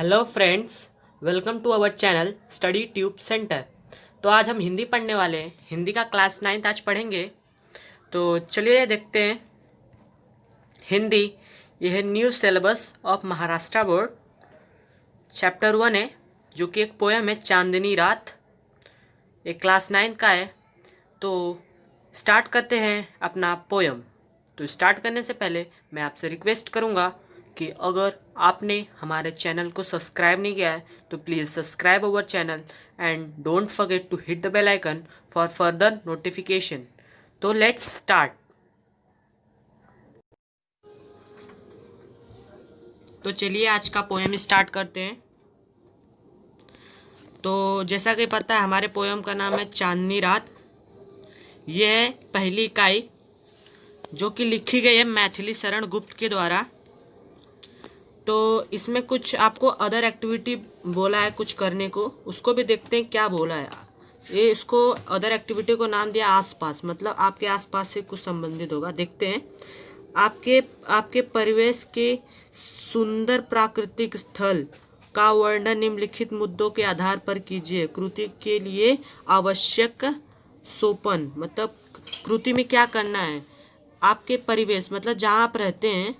Hello friends, welcome to our channel study tube centre. तो आज हम हिंदी पढ़ने वाले हैं। हिंदी का क्लास 9 आज पढ़ेंगे। तो चलिए देखते हैं। हिंदी, यह है new syllabus of Maharashtra board. Chapter 1 है, जो कि एक पोयम है, चांदनी रात। एक क्लास 9 का है। तो स्टार्ट करते हैं अपना पोयम। तो स्टार्ट करने से पहले मैं आपसे रिक्वेस्ट करूँगा कि अगर आपने हमारे चैनल को सब्सक्राइब नहीं किया है तो please subscribe our channel and don't forget to hit the bell icon for further notification. तो लेट्स स्टार्ट। तो चलिए आज का पोएम स्टार्ट करते हैं। तो जैसा कि पता है, हमारे पोएम का नाम है चांदनी रात। यह है पहली इकाई, जो कि लिखी गई है मैथिली शरण गुप्त के द्वारा। तो इसमें कुछ आपको अदर एक्टिविटी बोला है कुछ करने को, उसको भी देखते हैं क्या बोला है। ये इसको अदर एक्टिविटी को नाम दिया आसपास, मतलब आपके आसपास से कुछ संबंधित होगा। देखते हैं। आपके आपके परिवेश के सुंदर प्राकृतिक स्थल का वर्णन निम्नलिखित मुद्दों के आधार पर कीजिए। कृति के लिए आवश्यक सोपन, मतलब कृति में क्या करना है। आपके परिवेश मतलब जहाँ आप रहते हैं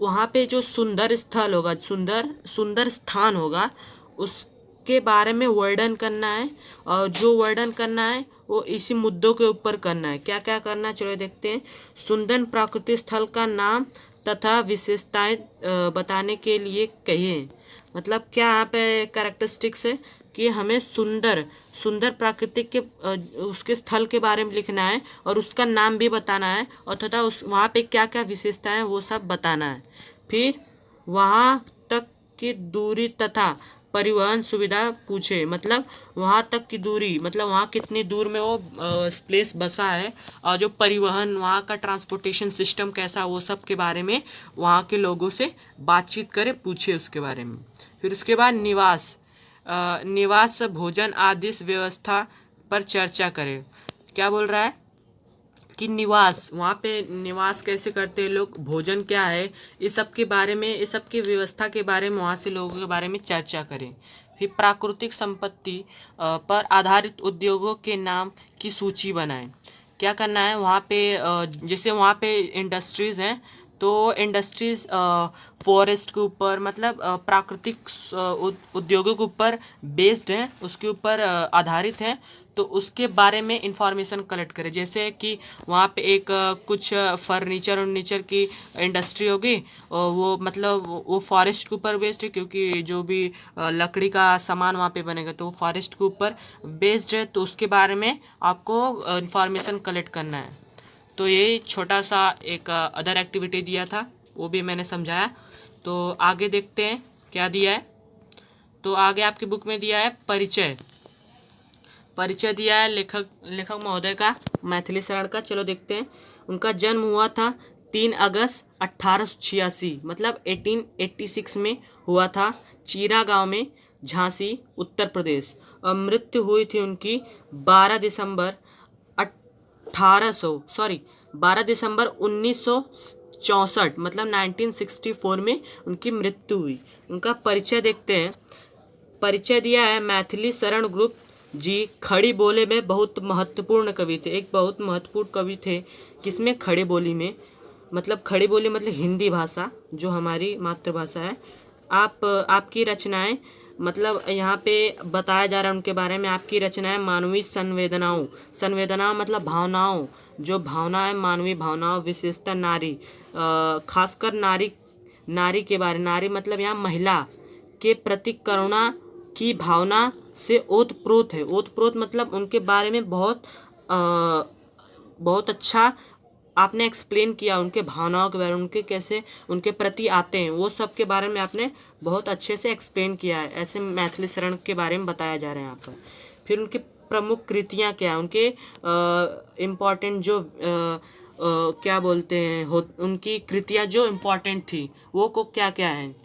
वहाँ पे जो सुंदर स्थल होगा, सुंदर सुंदर स्थान होगा, उसके बारे में वर्णन करना है। और जो वर्णन करना है वो इसी मुद्दों के ऊपर करना है। क्या क्या करना है, चलो देखते हैं। सुंदर प्राकृतिक स्थल का नाम तथा विशेषताएं बताने के लिए कहिए। मतलब क्या यहाँ पे कैरेक्टरिस्टिक्स है कि हमें सुंदर सुंदर प्राकृतिक के उसके स्थल के बारे में लिखना है और उसका नाम भी बताना है, और तथा उस वहाँ पे क्या क्या विशेषताएं हैं वो सब बताना है। फिर वहाँ तक की दूरी तथा परिवहन सुविधा पूछे। मतलब वहाँ तक की दूरी, मतलब वहाँ कितनी दूर में वो प्लेस बसा है, और जो परिवहन, वहाँ का ट्रांसपोर्टेशन सिस्टम कैसा, वो सब के बारे में वहाँ के लोगों से बातचीत करे, पूछे उसके बारे में। फिर उसके बाद निवास भोजन आदि व्यवस्था पर चर्चा करें। क्या बोल रहा है कि निवास, वहाँ पे निवास कैसे करते हैं लोग, भोजन क्या है, इस सब के बारे में, इस सब की व्यवस्था के बारे में वहाँ से लोगों के बारे में चर्चा करें। फिर प्राकृतिक संपत्ति पर आधारित उद्योगों के नाम की सूची बनाएं। क्या करना है वहाँ पे, जैसे वहाँ पे इंडस्ट्रीज़ हैं, तो इंडस्ट्रीज फॉरेस्ट के ऊपर, मतलब प्राकृतिक उद्योगों के ऊपर बेस्ड हैं, उसके ऊपर आधारित हैं। तो उसके बारे में इंफॉर्मेशन कलेक्ट करें। जैसे कि वहाँ पे एक कुछ फर्नीचर की इंडस्ट्री होगी, और वो मतलब वो फॉरेस्ट के ऊपर बेस्ड है, क्योंकि जो भी लकड़ी का सामान वहाँ पे बनेगा तो वो फॉरेस्ट के ऊपर बेस्ड है। तो उसके बारे में आपको इंफॉर्मेशन कलेक्ट करना है। तो ये छोटा सा एक अदर एक्टिविटी दिया था, वो भी मैंने समझाया। तो आगे देखते हैं क्या दिया है। तो आगे आपकी बुक में दिया है परिचय। परिचय दिया है लेखक महोदय का, मैथिली शरण का। चलो देखते हैं। उनका जन्म हुआ था 3 अगस्त 1886, मतलब 1886 में हुआ था, चीरा गांव में, झांसी, उत्तर प्रदेश। और मृत्यु हुई थी उनकी 12 दिसंबर 1964, मतलब 1964 में उनकी मृत्यु हुई। उनका परिचय देखते हैं। परिचय दिया है मैथिली शरण गुप्त जी खड़ी बोले में बहुत महत्वपूर्ण कवि थे। एक बहुत महत्वपूर्ण कवि थे, किसमें, खड़ी बोली में। मतलब खड़ी बोली मतलब हिंदी भाषा, जो हमारी मातृभाषा है। आपकी रचनाएं, मतलब यहाँ पे बताया जा रहा है उनके बारे में। आपकी रचनाएं मानवीय संवेदनाओं मतलब भावनाओं, जो भावना है, मानवीय भावनाओं, विशेषता नारी, खासकर नारी के बारे, नारी मतलब यहाँ महिला के प्रति करुणा की भावना से ओतप्रोत है। ओतप्रोत मतलब उनके बारे में बहुत अच्छा आपने एक्सप्लेन किया, उनके भावनाओं के बारे में, उनके कैसे उनके प्रति आते हैं, वो सब के बारे में आपने बहुत अच्छे से एक्सप्लेन किया है। ऐसे मैथिली शरण के बारे में बताया जा रहा है यहाँ पर। फिर उनकी प्रमुख कृतियाँ क्या हैं, उनके इम्पॉर्टेंट जो क्या बोलते हैं उनकी कृतियाँ जो इम्पॉर्टेंट थी वो को क्या क्या हैं।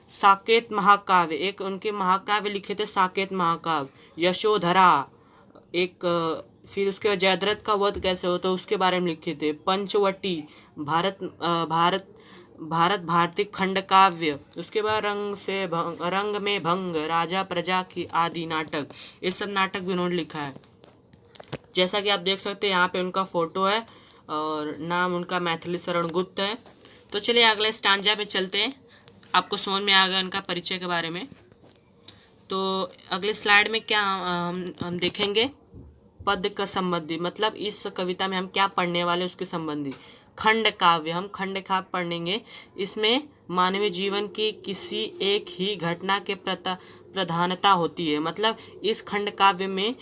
साकेत महाकाव्य, एक उनके महाकाव्य लिखे थे, साकेत महाकाव्य। यशोधरा एक, फिर उसके बाद जयद्रथ का वध कैसे होता है उसके बारे में लिखे थे। पंचवटी, भारत भारत भारती खंड काव्य, उसके बाद रंग में भंग, राजा प्रजा की आदि नाटक, ये सब नाटक भी उन्होंने लिखा है। जैसा कि आप देख सकते हैं यहाँ पे उनका फोटो है और नाम उनका मैथिली शरण गुप्त है। तो चलिए अगले स्टांजा पे चलते हैं, आपको समझ में आ गया उनका परिचय के बारे में। तो अगले स्लाइड में क्या हम देखेंगे, पद का संबंधी, मतलब इस कविता में हम क्या पढ़ने वाले उसके संबंधी। खंड काव्य, हम खंड काव्य पढ़ेंगे। इसमें मानवीय जीवन की किसी एक ही घटना के प्रधानता होती है। मतलब इस खंड काव्य में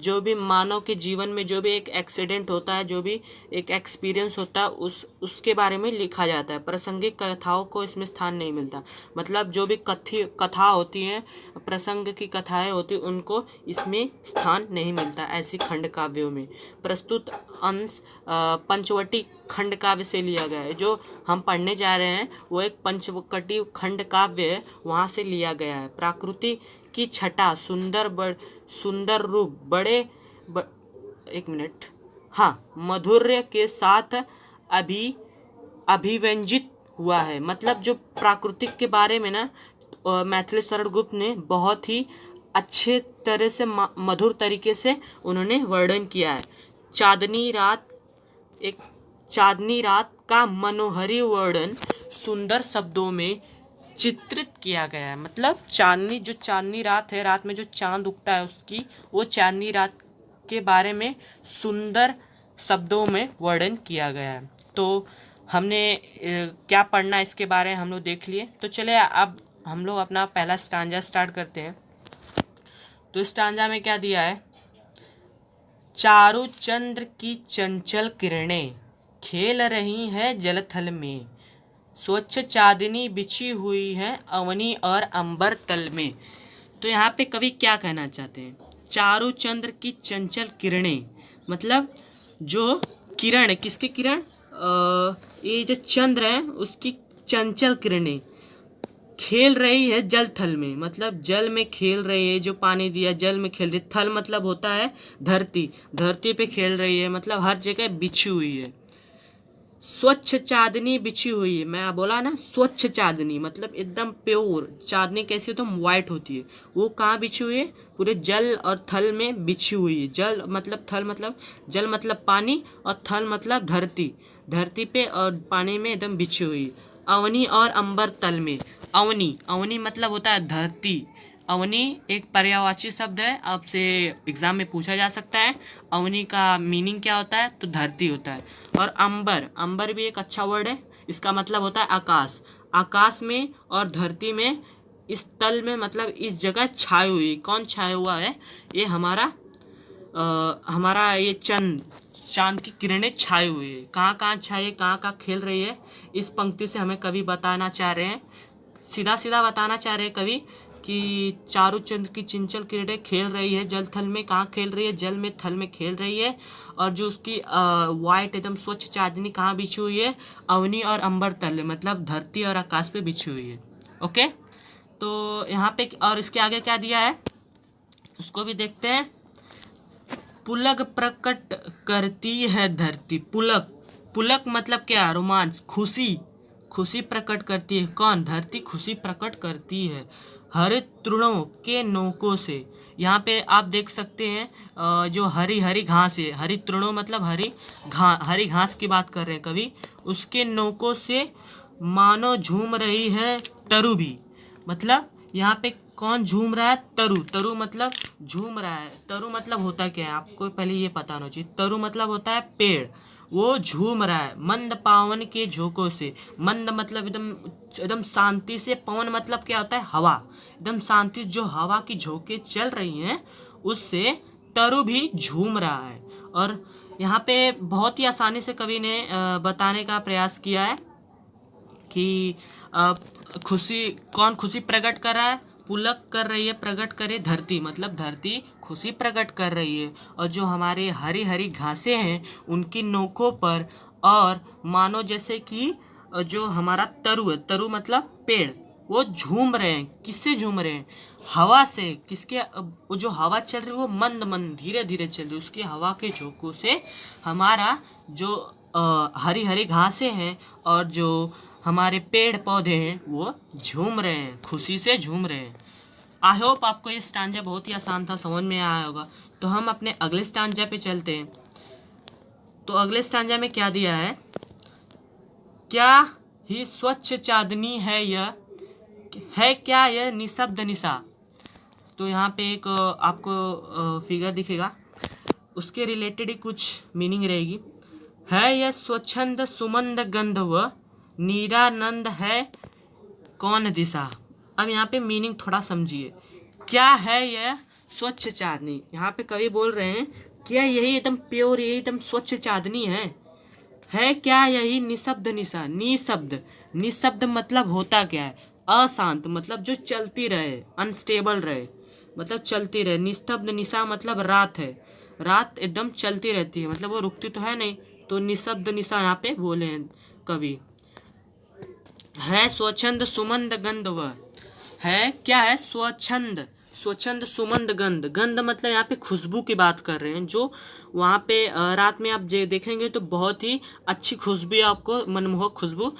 जो भी मानव के जीवन में जो भी एक एक्सीडेंट होता है, जो भी एक एक्सपीरियंस होता है, उसके बारे में लिखा जाता है। प्रासंगिक कथाओं को इसमें स्थान नहीं मिलता। मतलब जो भी कथा होती है, प्रसंग की कथाएं होती, उनको इसमें स्थान नहीं मिलता ऐसी खंड काव्यों में। प्रस्तुत अंश पंचवटी खंड काव्य से लिया गया है। जो हम पढ़ने जा रहे हैं वो एक पंचवटी खंड काव्य है, वहाँ से लिया गया है। प्रकृति की छटा, सुंदर रूप, एक मिनट, हाँ, माधुर्य के साथ अभिव्यंजित हुआ है। मतलब जो प्राकृतिक के बारे में ना मैथिली शरण गुप्त ने बहुत ही अच्छे तरह से मधुर तरीके से उन्होंने वर्णन किया है। चांदनी रात का मनोहरी वर्णन सुंदर शब्दों में चित्रित किया गया है। मतलब जो चांदनी रात है, रात में जो चांद उगता है उसकी, वो चांदनी रात के बारे में सुंदर शब्दों में वर्णन किया गया है। तो हमने क्या पढ़ना इसके बारे में हम लोग देख लिए। तो चले अब हम लोग अपना पहला स्टांजा स्टार्ट करते हैं। तो स्टांजा में क्या दिया है, चारु चंद्र की चंचल किरणें खेल रही हैं जलथल में, स्वच्छ चांदनी बिछी हुई है अवनी और अंबर तल में। तो यहाँ पे कवि क्या कहना चाहते हैं, चारु चंद्र की चंचल किरणें, मतलब जो किरण, किसकी किरण, ये जो चंद्र है उसकी चंचल किरणें खेल रही है जल थल में। मतलब जल में खेल रही है, जो पानी दिया जल में खेल रही। थल मतलब होता है धरती, धरती पे खेल रही है, मतलब हर जगह बिछी हुई है। स्वच्छ चांदनी बिछी हुई है, मैं बोला ना स्वच्छ चांदनी, मतलब एकदम प्योर चांदनी। कैसी तो वाइट होती है, वो कहाँ बिछी हुई है, पूरे जल और थल में बिछी हुई है। जल मतलब थल मतलब जल मतलब पानी, और थल मतलब धरती, धरती पे और पानी में एकदम बिछी हुई। अवनी और अंबर तल में, अवनी मतलब होता है धरती। अवनी एक पर्यायवाची शब्द है, आपसे एग्जाम में पूछा जा सकता है। अवनी का मीनिंग क्या होता है, तो धरती होता है। और अंबर भी एक अच्छा वर्ड है, इसका मतलब होता है आकाश। आकाश में और धरती में, इस तल में, मतलब इस जगह छाई हुई। कौन छाया हुआ है, ये हमारा ये चांद की किरणें छाई हुई है। कहाँ कहाँ छाई है, कहाँ कहाँ खेल रही है, इस पंक्ति से हमें कवि बताना चाह रहे हैं, सीधा सीधा बताना चाह रहे हैं कवि कि चारु चंद्र की चंचल किरणें खेल रही है जल थल में। कहाँ खेल रही है, जल में, थल में खेल रही है। और जो उसकी वाइट एकदम स्वच्छ चांदनी कहाँ बिछी हुई है, अवनी और अंबर तल, मतलब धरती और आकाश पे बिछी हुई है। ओके, तो यहाँ पे और इसके आगे क्या दिया है उसको भी देखते हैं। पुलक प्रकट करती है धरती, पुलक मतलब क्या, रोमांच, खुशी प्रकट करती है। कौन, धरती खुशी प्रकट करती है हरित तृणों के नोकों से। यहाँ पे आप देख सकते हैं जो हरी हरी घास है, हरी तृणों मतलब हरी घास की बात कर रहे हैं कवि। उसके नोकों से मानो झूम रही है तरु भी। मतलब यहाँ पे कौन झूम रहा है, तरु मतलब झूम रहा है। तरु मतलब होता क्या है, आपको पहले ये पता होना चाहिए। तरु मतलब होता है पेड़, वो झूम रहा है मंद पावन के झोंकों से। मंद मतलब एकदम शांति से, पवन मतलब क्या होता है, हवा। एकदम शांति, जो हवा की झोंके चल रही हैं उससे तरु भी झूम रहा है। और यहाँ पे बहुत ही आसानी से कवि ने बताने का प्रयास किया है कि कौन खुशी प्रकट कर रहा है, पुलक कर रही है, प्रकट करे धरती, मतलब धरती खुशी प्रकट कर रही है। और जो हमारे हरी हरी घासें हैं उनकी नोकों पर, और मानो जैसे कि जो हमारा तरु है, तरु मतलब पेड़, वो झूम रहे हैं। किससे झूम रहे हैं, हवा से। किसके, वो जो हवा चल रही है वो मंद मंद धीरे धीरे चल रही है, उसकी हवा के झोंकों से हमारा जो हरी हरी घासें हैं और जो हमारे पेड़ पौधे हैं वो झूम रहे हैं, खुशी से झूम रहे हैं। आई होप आपको ये स्टांजा बहुत ही आसान था, समझ में आया होगा। तो हम अपने अगले स्टांजा पे चलते हैं। तो अगले स्टांजा में क्या दिया क्या ही स्वच्छ चांदनी है यह, है क्या यह निशब्द निशा। तो यहाँ पे एक आपको फिगर दिखेगा, उसके रिलेटेड ही कुछ मीनिंग रहेगी। है यह स्वच्छंद सुमंद गंध व नीरानंद है कौन दिशा। अब यहाँ पे मीनिंग थोड़ा समझिए। क्या है यह स्वच्छ चांदनी, यहाँ पे कवि बोल रहे हैं क्या यही एकदम प्योर, यही एकदम स्वच्छ चांदनी है क्या यही निशब्द निशा। निशब्द, निशब्द मतलब होता क्या है, अशांत, मतलब जो चलती रहे, अनस्टेबल रहे, मतलब चलती रहे। निस्तब्ध निशा मतलब रात है, रात एकदम चलती रहती है, मतलब वो रुकती तो है नहीं। तो निशब्द निशा यहाँ पे बोले हैं कवि। है स्वच्छंद सुमंद गंध व, है क्या है स्वच्छंद, स्वच्छंद सुमंद गंध। गंध मतलब यहाँ पे खुशबू की बात कर रहे हैं, जो वहाँ पे रात में आप देखेंगे तो बहुत ही अच्छी खुशबू, आपको मनमोहक खुशबू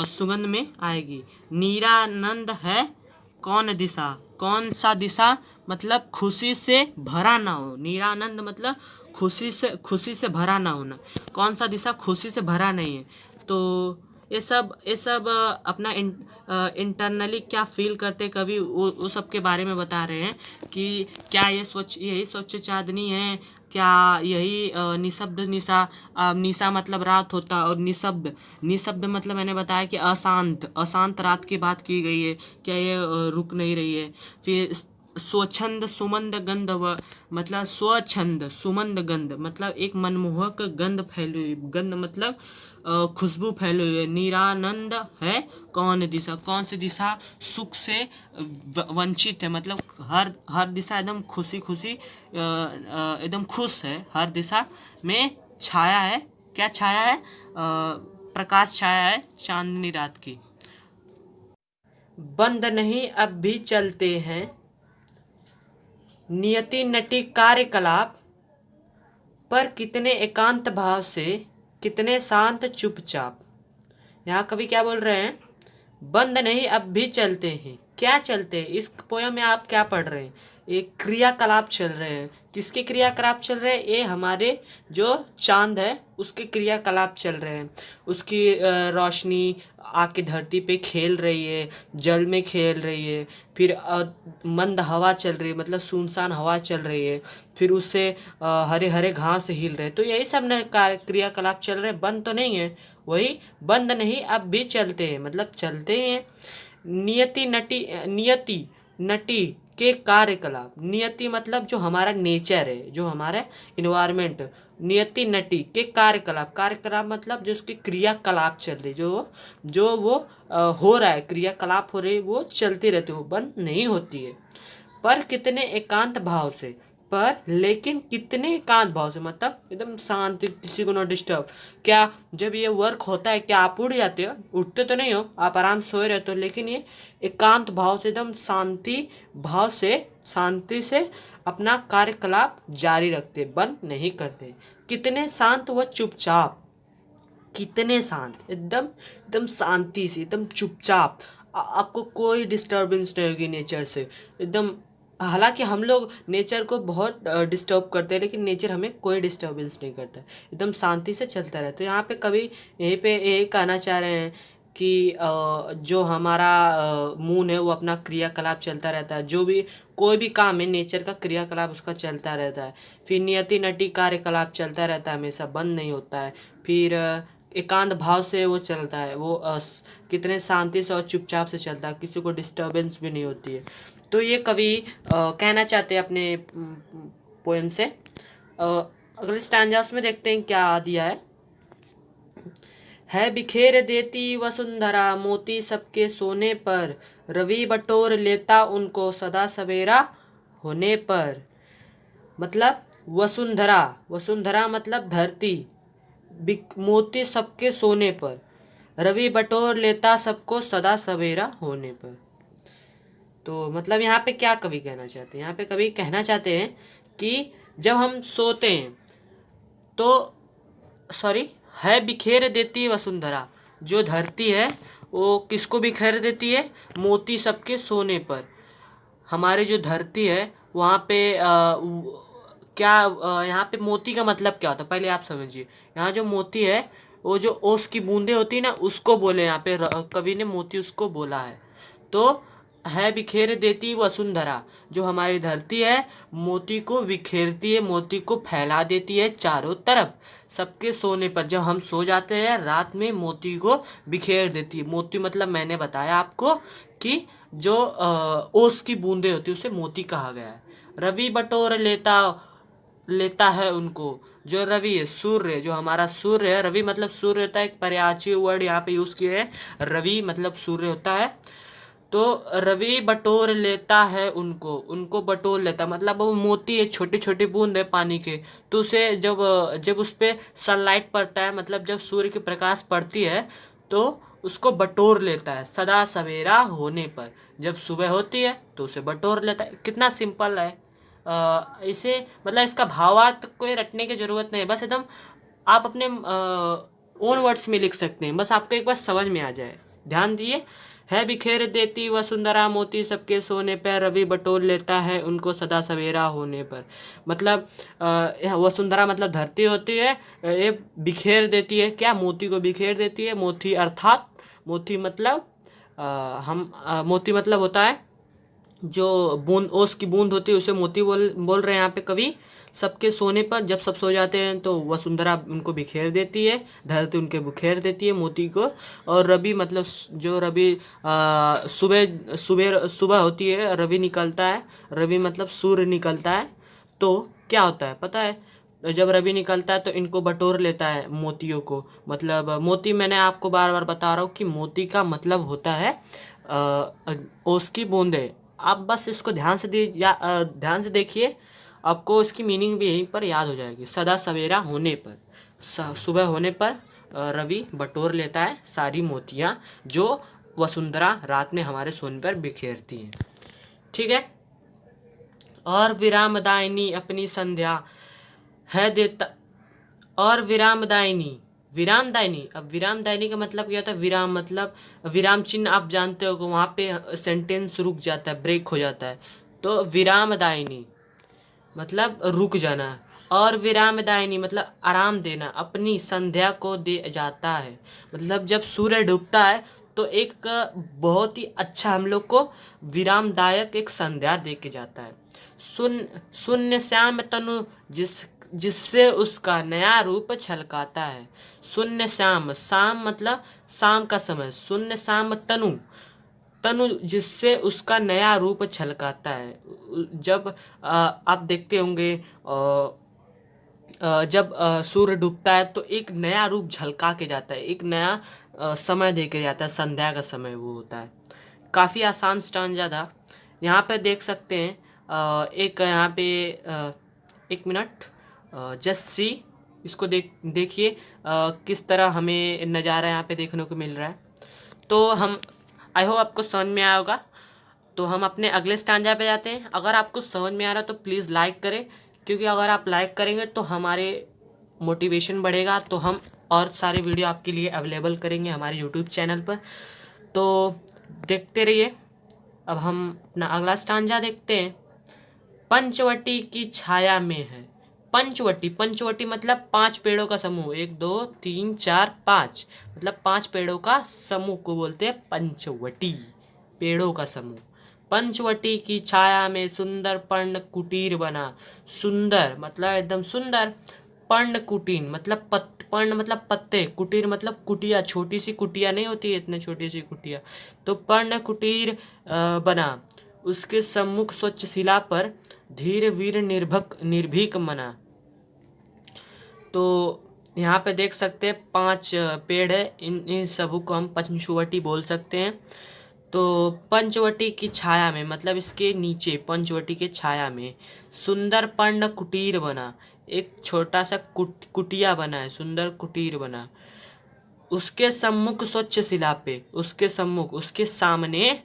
सुगंध में आएगी। नीरानंद है कौन दिशा, कौन सा दिशा मतलब खुशी से भरा ना हो। नीरानंद मतलब खुशी से भरा ना होना। कौन सा दिशा खुशी से भरा नहीं है। तो ये सब अपना इंटरनली क्या फील करते कभी वो सब के बारे में बता रहे हैं कि क्या यही स्वच्छ चांदनी है, क्या यही निशब्द निशा। निशा मतलब रात होता, और निशब्द, निशब्द मतलब मैंने बताया कि अशांत, अशांत रात की बात की गई है। क्या ये रुक नहीं रही है। फिर स्वच्छंद सुमंद गंध व, मतलब स्वच्छंद सुमंद गंध मतलब एक मनमोहक गंध फैली हुई, गंध मतलब खुशबू फैली हुई है। निरानंद है कौन दिशा, कौन सी दिशा सुख से वंचित है, मतलब हर दिशा एकदम खुशी खुशी एकदम खुश है। हर दिशा में छाया है, क्या छाया है, प्रकाश छाया है चांदनी रात की। बंद नहीं अब भी चलते हैं नियति नटी कार्यकलाप, पर कितने एकांत भाव से, कितने शांत चुपचाप। यहाँ कवि क्या बोल रहे हैं, बंद नहीं अब भी चलते हैं। क्या चलते हैं, इस पोयम में आप क्या पढ़ रहे हैं, एक क्रियाकलाप चल रहे हैं। किसके क्रियाकलाप चल रहे हैं, ये हमारे जो चांद है उसके क्रियाकलाप चल रहे हैं। उसकी रोशनी आके धरती पे खेल रही है, जल में खेल रही है। फिर मंद हवा चल रही है, मतलब सुनसान हवा चल रही है। फिर उससे हरे हरे घास हिल रहे, तो यही सब न क्रियाकलाप चल रहे हैं, बंद तो नहीं है। वही बंद नहीं अब भी चलते हैं, मतलब चलते हैं। नियति नटी के कार्यकलाप। नियति मतलब जो हमारा नेचर है, जो हमारा इन्वायरमेंट। नियति नटी के कार्यकलाप, कार्यकलाप मतलब जो उसकी क्रियाकलाप चल रही, जो वो हो रहा है, क्रियाकलाप हो रही, वो चलती रहती है, वो बंद नहीं होती है। पर कितने एकांत भाव से, पर लेकिन कितने एकांत भाव से मतलब एकदम शांत, किसी को ना डिस्टर्ब। क्या जब ये वर्क होता है क्या आप उठ जाते हो, उठते तो नहीं हो, आप आराम सोए रहते हो, लेकिन ये एकांत भाव से एकदम शांति भाव से, शांति से अपना कार्यकलाप जारी रखते, बंद नहीं करते। कितने शांत व चुपचाप, कितने शांत, एकदम एकदम शांति से, एकदम चुपचाप। आपको कोई डिस्टर्बेंस नहीं होगी नेचर से, एकदम। हालांकि हम लोग नेचर को बहुत डिस्टर्ब करते हैं, लेकिन नेचर हमें कोई डिस्टर्बेंस नहीं करता है, एकदम शांति से चलता रहता है। तो यहाँ पे कभी यहीं पे यही कहना चाह रहे हैं कि जो हमारा मून है वो अपना क्रियाकलाप चलता रहता है, जो भी कोई भी काम है नेचर का क्रियाकलाप उसका चलता रहता है। फिर नियति नटी कार्यकलाप चलता रहता है, हमेशा बंद नहीं होता है। फिर एकांत भाव से वो चलता है, वो कितने शांति से और चुपचाप से चलता है, किसी को डिस्टर्बेंस भी नहीं होती है। तो ये कवि कहना चाहते हैं अपने पोएम से। अगले स्टैंजास में देखते हैं क्या दिया है बिखेर देती वसुंधरा मोती सबके सोने पर, रवि बटोर लेता उनको सदा सवेरा होने पर। मतलब वसुंधरा, वसुंधरा मतलब धरती, मोती सबके सोने पर, रवि बटोर लेता सबको सदा सवेरा होने पर। तो मतलब यहाँ पे क्या कवि कहना चाहते हैं, यहाँ पे कवि कहना चाहते हैं कि जब हम सोते हैं तो, सॉरी, है बिखेर देती वसुंधरा, जो धरती है वो किसको बिखेर देती है? मोती सबके सोने पर। हमारी जो धरती है वहाँ पे यहाँ पे मोती का मतलब क्या होता है पहले आप समझिए। यहाँ जो मोती है वो जो ओस की बूंदे होती है ना, उसको बोले यहाँ पे कवि ने मोती उसको बोला है। तो है बिखेर देती वसुंधरा, जो हमारी धरती है मोती को बिखेरती है, मोती को फैला देती है चारों तरफ सबके सोने पर। जब हम सो जाते हैं रात में मोती को बिखेर देती है। मोती मतलब मैंने बताया आपको कि जो ओस की बूंदे होती है उसे मोती कहा गया है। रवि बटोर लेता लेता है उनको। जो रवि है, सूर्य, जो हमारा सूर्य है, रवि मतलब सूर्य होता है, एक पर्यायवाची वर्ड यहाँ पे यूज किया है, रवि मतलब सूर्य होता है। तो रवि बटोर लेता है उनको, उनको बटोर लेता मतलब वो मोती है, छोटी छोटी बूंद है पानी के। तो उसे जब जब उस पर सनलाइट पड़ता है, मतलब जब सूर्य की प्रकाश पड़ती है तो उसको बटोर लेता है सदा सवेरा होने पर। जब सुबह होती है तो उसे बटोर लेता है। कितना सिंपल है। इसे मतलब इसका भावार्थ कोई रटने की जरूरत नहीं है, बस एकदम आप अपने ओन वर्ड्स में लिख सकते हैं, बस आपको एक बार समझ में आ जाए। ध्यान दिए। है बिखेर देती वसुंधरा मोती सबके सोने पर, रवि बटोर लेता है उनको सदा सवेरा होने पर। मतलब वसुंधरा मतलब धरती होती है, ये बिखेर देती है क्या? मोती को बिखेर देती है। मोती अर्थात मोती मतलब मोती मतलब होता है जो बूंद, ओस की बूंद होती है उसे मोती बोल बोल रहे हैं यहाँ पे कवि। सबके सोने पर जब सब सो जाते हैं तो वसुंधरा उनको बिखेर देती है, धरती उनके बिखेर देती है मोती को। और रवि मतलब जो रवि सुबह सुबह सुबह होती है, रवि निकलता है, रवि मतलब सूर्य निकलता है तो क्या होता है पता है? जब रवि निकलता है तो इनको बटोर लेता है मोतियों को। मतलब मोती, मैंने आपको बार बार बता रहा हूँ कि मोती का मतलब होता है ओस की बूंदे। आप बस इसको ध्यान से देखिए, आपको इसकी मीनिंग भी यहीं पर याद हो जाएगी। सदा सवेरा होने पर, सुबह होने पर रवि बटोर लेता है सारी मोतियाँ जो वसुंधरा रात में हमारे सोने पर बिखेरती हैं। ठीक है। और विरामदायिनी अपनी संध्या है देता, और विरामदायिनी, विरामदायिनी। अब विरामदायिनी का मतलब क्या होता है? विराम मतलब विराम चिन्ह आप जानते हो, वहाँ पे सेंटेंस रुक जाता है, ब्रेक हो जाता है। तो विरामदायिनी मतलब रुक जाना, और विरामदायिनी मतलब आराम देना, अपनी संध्या को दे जाता है। मतलब जब सूर्य डूबता है तो एक बहुत ही अच्छा हम लोग को विरामदायक एक संध्या दे के जाता है। शून्य श्याम तनु जिससे उसका नया रूप छलकाता है। शून्य श्याम, शाम मतलब शाम का समय, शून्य श्याम तनु, तनु जिससे उसका नया रूप छलकाता है। जब आप देखते होंगे जब सूर्य डूबता है तो एक नया रूप झलका के जाता है, एक नया समय दे के जाता है, संध्या का समय वो होता है। काफ़ी आसान स्टांजा था। यहाँ पे देख सकते हैं एक यहाँ पे एक मिनट, जस्ट सी, इसको देखिए किस तरह हमें नज़ारा यहाँ पे देखने को मिल रहा है। तो हम, आई होप आपको समझ में आया होगा। तो हम अपने अगले स्टांजा पे जाते हैं। अगर आपको समझ में आ रहा है तो प्लीज़ लाइक करें, क्योंकि अगर आप लाइक करेंगे तो हमारे मोटिवेशन बढ़ेगा, तो हम और सारे वीडियो आपके लिए अवेलेबल करेंगे हमारे यूट्यूब चैनल पर। तो देखते रहिए। अब हम अपना अगला स्टांजा देखते हैं। पंचवटी की छाया में है। पंचवटी, पंचवटी मतलब 5 पेड़ों का समूह, 1 2 3 4 5, मतलब 5 पेड़ों का समूह को बोलते हैं पंचवटी, पेड़ों का समूह। पंचवटी की छाया में सुंदर पर्ण कुटीर बना। सुंदर मतलब एकदम सुंदर, पर्ण कुटीर मतलब पर्ण मतलब पत्ते, कुटीर मतलब कुटिया, छोटी सी कुटिया नहीं होती है, इतने छोटी सी कुटिया। तो पर्ण कुटीर बना, उसके सम्मुख स्वच्छ शिला पर धीर वीर निर्भीक मना। तो यहाँ पे देख सकते हैं 5 पेड़ है, इन सबों को हम पंचवटी बोल सकते हैं। तो पंचवटी की छाया में मतलब इसके नीचे, पंचवटी के छाया में सुंदर पर्ण कुटीर बना, एक छोटा सा कुटिया बना है, सुंदर कुटीर बना। उसके सम्मुख स्वच्छ शिला पे, उसके सम्मुख उसके सामने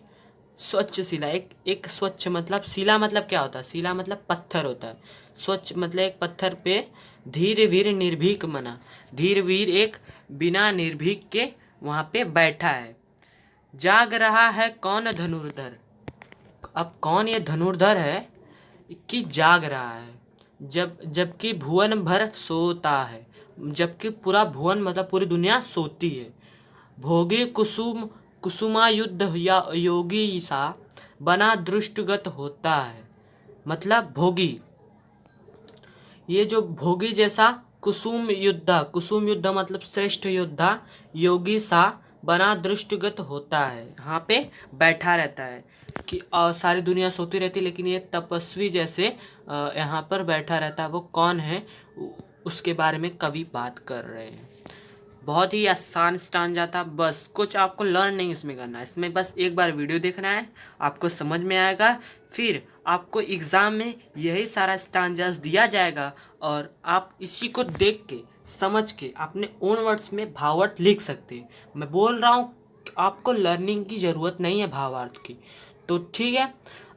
स्वच्छ शिला, एक स्वच्छ मतलब शिला मतलब क्या होता है? शिला मतलब पत्थर होता है। स्वच्छ मतलब एक पत्थर पे धीर वीर निर्भीक मना, धीर वीर एक बिना निर्भीक के वहाँ पे बैठा है। जाग रहा है कौन धनुर्धर। अब कौन ये धनुर्धर है कि जाग रहा है, जबकि भुवन भर सोता है, जबकि पूरा भुवन मतलब पूरी दुनिया सोती है। भोगी कुसुमायुद्ध या योगी सा बना दृष्टिगत होता है। मतलब भोगी, ये जो भोगी जैसा कुसुम युद्ध मतलब श्रेष्ठ योद्धा, योगी सा बना दृष्टिगत होता है, यहाँ पे बैठा रहता है कि सारी दुनिया सोती रहती लेकिन ये तपस्वी जैसे यहाँ पर बैठा रहता है। वो कौन है उसके बारे में कवि बात कर रहे हैं। बहुत ही आसान स्टांजा था, बस कुछ आपको लर्न नहीं इसमें करना है, इसमें बस एक बार वीडियो देखना है, आपको समझ में आएगा। फिर आपको एग्ज़ाम में यही सारा स्टांजास दिया जाएगा और आप इसी को देख के समझ के अपने ओन वर्ड्स में भावार्थ लिख सकते हैं। मैं बोल रहा हूँ आपको लर्निंग की ज़रूरत नहीं है भावार्थ की। तो ठीक है,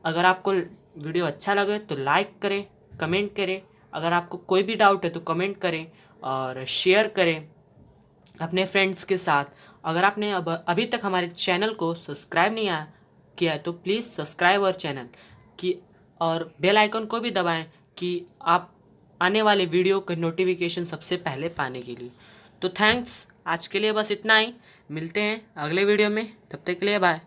अगर आपको वीडियो अच्छा लगे तो लाइक करें, कमेंट करें। अगर आपको कोई भी डाउट है तो कमेंट करें और शेयर करें अपने फ्रेंड्स के साथ। अगर आपने अभी तक हमारे चैनल को सब्सक्राइब नहीं किया है तो प्लीज़ सब्सक्राइब और चैनल की और बेल आइकन को भी दबाएं कि आप आने वाले वीडियो के नोटिफिकेशन सबसे पहले पाने के लिए। तो थैंक्स, आज के लिए बस इतना ही। मिलते हैं अगले वीडियो में, तब तक के लिए बाय।